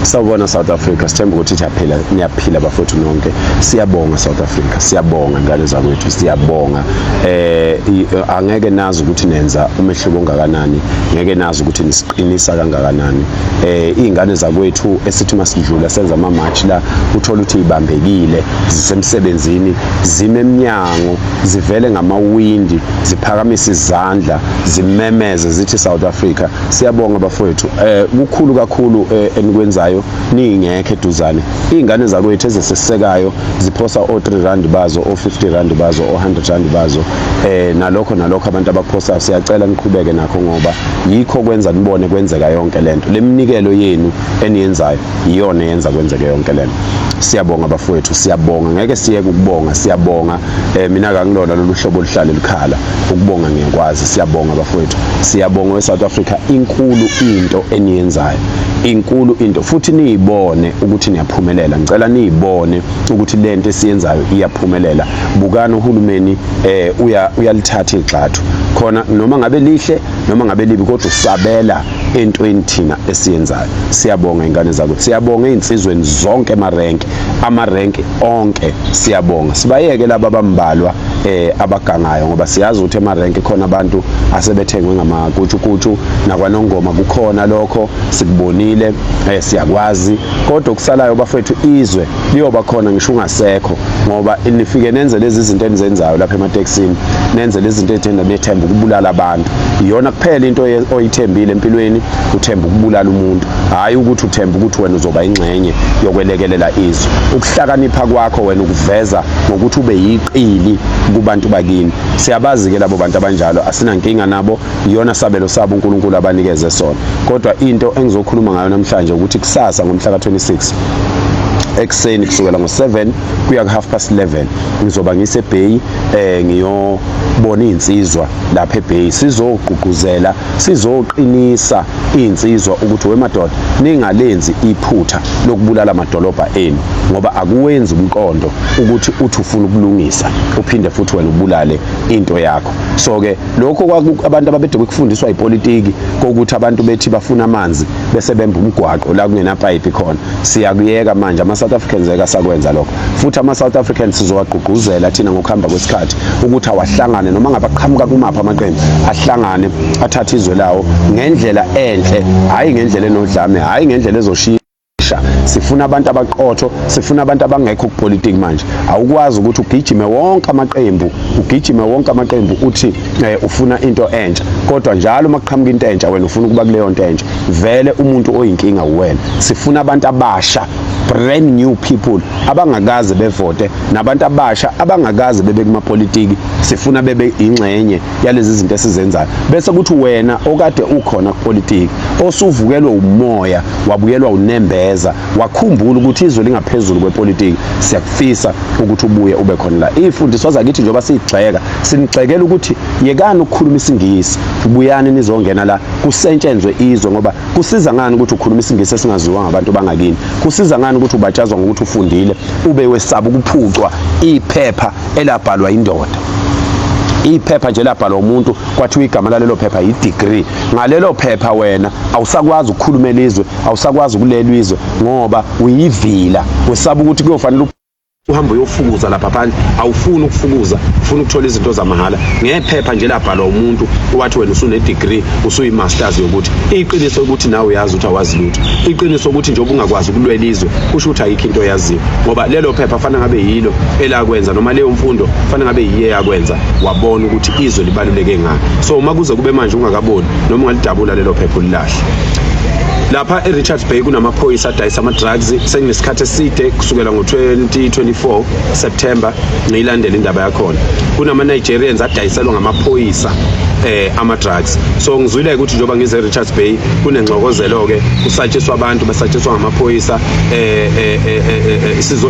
Sawubona South Africa, sithemba ukuthi niyaphila bafowethu nonke. Siyabonga South Africa, siyabonga ngane zakwethu, siyabonga. Angeke nazi ukuthi nenza umehluko ongakanani, ngeke nazi ukuthi nisiqinisa kangakanani. Izingane zakwethu esithi masidlula senza ama match la uthola ukuthi ibambekile, zisemsebenzini, zime eminyango, zivele ngamawindi, ziphakamisa izandla, zimemeze zithi South Africa. Siyabonga bafowethu. Kukhulu kakhulu enikwenzayo ningekho eduzane. Izingane zakwethu ezesisekayo ziphosa o3 rand bazo, o50 rand bazo, o100 rand bazo. Nalokho abantu abakuphosa siyacela niqhubeke nakho ngoba yikho kwenza nibone kwenzeka yonke lento. Leminikelo yenu eniyenzayo iyona yenza kwenzeke yonke lento. Siyabonga bafowethu, siyabonga. Ngeke siyeke ukubonga, siyabonga. Mina akangilona lolu hlobo oluhlala elikhala. Ukubonga ngiyakwazi, siyabonga bafowethu. Siyabonga weSouth Africa, inkulu into eniyenzayo. Inkulu into futhi niyibone ukuthi niyaphumelela. Ngicela niyibone ukuthi lento esiyenzayo iyaphumelela. Bukana uhulumeni uyalithatha igxathu. Khona noma ngabe lihle noma ngabe libi kodwa usabela entweni thina esiyenzayo. Siyabonga ingane zakwethu. Siyabonga insizweni zonke amarenki onke. Siyabonga. Sibayeke laba abambalwa abagangayo ngoba siyazi ukuthi emarenki khona abantu asebethengwe ngamakutshukutshu nakwanongoma kukhona lokho sikubonile, siyakwazi. Kodwa kusalayo bafethu izwe liyoba khona ngisho ungasekho ngoba nifike nenze lezi zinto enizenzayo lapha emateksini, nenze lezi zinto ezithenda nethemba ukubulala abantu. Iyona kuphela into oyithembile empilweni, uthemba ukubulala umuntu, hayi ukuthi uthemba ukuthi wena uzoba ingxenye yokwelekelela izwe. Ukuhlakanipha kwakho wena ukuveza ngokuthi ube yiqili kubantu bakini. Siyabazi ke labo bantu abanjalo, asinankinga nabo, iyona sabelo sabo uNkulunkulu abanikeze sona. Kodwa into engizokhuluma ngayo namhlanje ukuthi kusasa ngomhla ka26 ekseni kusukela ngo7 kuya ku11:30 ngizoba ngiseBay ngiyobona insizwa lapha eBay. Sizogqugquzela, sizoqinisa insizwa ukuthi wemadoda ningalenzi iphutha lokubulala amadolobha enu ngoba akuwenzi umqondo ukuthi uthi ufuna ukulungisa uphinde futhi wena ubulale into yakho. So ke lokho abantu ababede bekufundiswa ipolitiki kokuthi abantu bethi bafuna amanzi bese bemba umgwaqo la kungena pipe khona. Siyakuyeka manje South Africans ekasakwenza lokho. Futhi South Africans sizowagqugquzela thina ngokuhamba kwesikhathi ukuthi awahlangane noma ngabe aqhamuka kumapha amaqembu, ahlangane athathe izwe lawo ngendlela enhle, hayi ngendlela enodlame, hayi ngendlela ezoshiya. Sifuna abantu abaqotho, sifuna abantu abangekho kupolitiki manje. Awukwazi ukuthi ugijime wonke amaqembu uthi ufuna into entsha, kodwa njalo makuqhamuka into entsha wena ufuna ukuba kuleyo nto entsha. Vele umuntu oyinkinga uwena. Sifuna abantu abasha, brand new people abangakaze bevote, nabantu abasha abangakaze bebe kumapolitiki. Sifuna bebe ingxenye yalezi zinto esizenzayo. Bese kuthi wena okade ukhona kupolitiki, osuvukelwe umoya, wabuyelwa unembeza, wakhumbula ukuthi izwe lingaphezulu kwepolitiki, siyakufisa ukuthi ubuye ube khona la. Ifundiswa zakithi njengoba sigxeka, sinigxekela ukuthi yekani ukukhuluma isingisi, ubuyani nizongena la kusetshenzwe izwe ngoba kusiza ngani ukuthi ukhuluma isingisi esingaziwa ngabantu bangakini. Kusiza ngani ukuthi ubatshazwa ngokuthi ufundile ube wesaba ukuphucwa iphepha elabhalwa indoda. Iphepha nje labhalwa umuntu kwathi igama lalelo phepha i-degree. Ngalelo phepha wena awusakwazi ukukhuluma elizwe, awusakwazi ukulela izwe ngoba uyivila. Wesaba ukuthi kuyofanele uhambe uyofukuza lapha phandle, awufuni ukufukuza, ufuna ukuthola izinto zamahala. Ngephepha nje labhalwa umuntu wathi wena usune degree, usuyi-masters yokuthi iqiniso ukuthi nawe uyazi ukuthi awazi lutho. Iqiniso ukuthi nje ungakwazi ukulwela izwe kusho ukuthi ayikho into yaziyo ngoba lelo phepha fanele ngabe yilo elakwenza noma leyo mfundo fanele ngabe yiye yakwenza wabona ukuthi izwe libaluleke ngani. So uma kuze kube manje ungakaboni noma ungalidabula lelo phepha ulilahle. Lapha eRichards Bay kunamaphoyisa adayisa ama-drugs sekunesikhathi eside kusukela ngo-2024 September ngiyilandela indaba yakhona. Kunama-Nigerians adayiselwa ngamaphoyisa ama-drugs. So ngizwile ukuthi njengoba ngize eRichards Bay kunengxokozelo-ke kusatshiswa abantu basatshiswa ngamaphoyisa.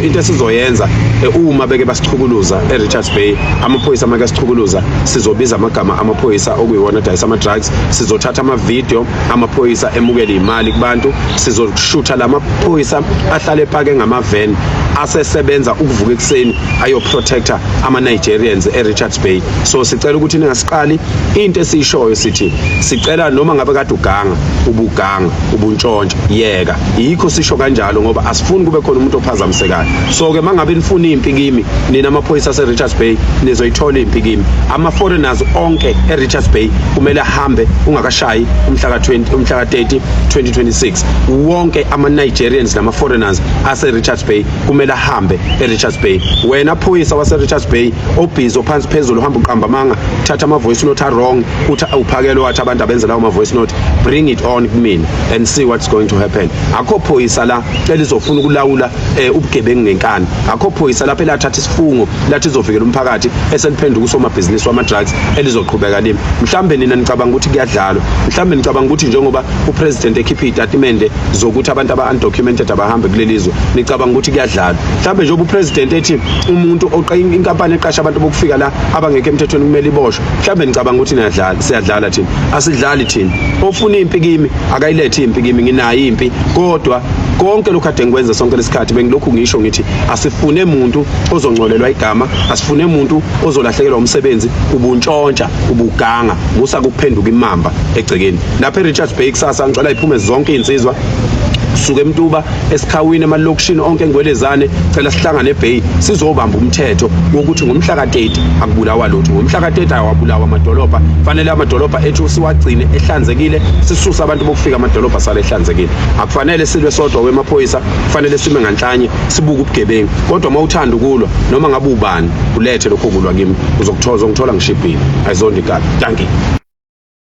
Into esizoyenza uma beke basichukuluza eRichards Bay, amaphoyisa make asichukuluza, sizobiza amagama amaphoyisa okuyiwona adayisa ama-drugs, sizothatha ama-video amaphoyisa emukele imali kubantu, sizoshutha lamaphoyisa ahlale ephake ngamavan asesebenza ukuvuka ekseni ayo protector ama Nigerians eRichards Bay. So sicela ukuthi ningasiqali into esishoyo sithi sicela noma ngabe kade uganga ubuganga ubuntshontsha yeka yikho sisho kanjalo ngoba asifuni kube khona umuntu ophazamisekayo. So ke mangabe nifuna impi kimi nina amaphoyisa eRichards Bay nizoyithola impi kimi. Ama foreigners onke eRichards Bay kumele ahambe ungakashayi umhla ka 30 2026. Wonke ama Nigerians nama foreigners ase Richards Bay kumele ahambe eRichards Bay. Wena phoyisa wase Richards Bay obhizo phansi phezulu uhamba uqamba manga thatha ama voice note wrong uthi uphakele wathi abantu abenza lawo ama voice note, bring it on kumina and see what's going to happen. Akho phoyisa la elizofuna ukulawula ubugebengu ngenkani. Akho phoyisa lapha elathatha isifungo lathi izovikela umphakathi eseliphenduka usoma business wama drugs elizoqhubeka limi. Mhlambe nina nicabanga ukuthi kuyadlalwa, mhlambe nicabanga ukuthi njengoba upresident ekhipha itatimende zokuthi abantu aba-undocumented abahambe kulelizwe nicabanga ukuthi kuyadlalwa. Mhlambe njengoba upresident ethi umuntu inkampani eqasha abantu bokufika la abangeke emthethweni kumele iboshwe, mhlambe nicabanga ukuthi niyadlala. Siyadlala thina, asidlali thina. Ofuna impi kimi akayilethe impi kimi, nginayo impi. Kodwa konke lokhu kade ngikwenza sonke lesikhathi bengilokhu ngisho ngithi asifune umuntu ozongcolelwa igama, asifune umuntu ozolahlekelwa umsebenzi, ubuntshontsha ubuganga musa kuphenduka imamba egcekeni. Lapha eRichards Bay kusasa ngicela iphume zonke insizwa suke emtuba esikhawini emalokishini onke engwelezane, cela sihlangane eBay sizobamba umthetho wokuthi ngomhla ka30 akubulawa lutho, ngomhla ka30 awabulawa amadolobha. Fanele amadolobha ethu siwagcine ehlanzekile, sisusa abantu bokufika amadolobha sale ehlanzekile. Akufanele silwe sodwa wemaphoyisa, kufanele sime nganhlanye sibuke ubugebengu. Kodwa mawuthanda ukulwa noma ngabe ubani ulethe lokho kulwa kimi uzokuthola ngishibhile. Ayizonde igaba. Thank you.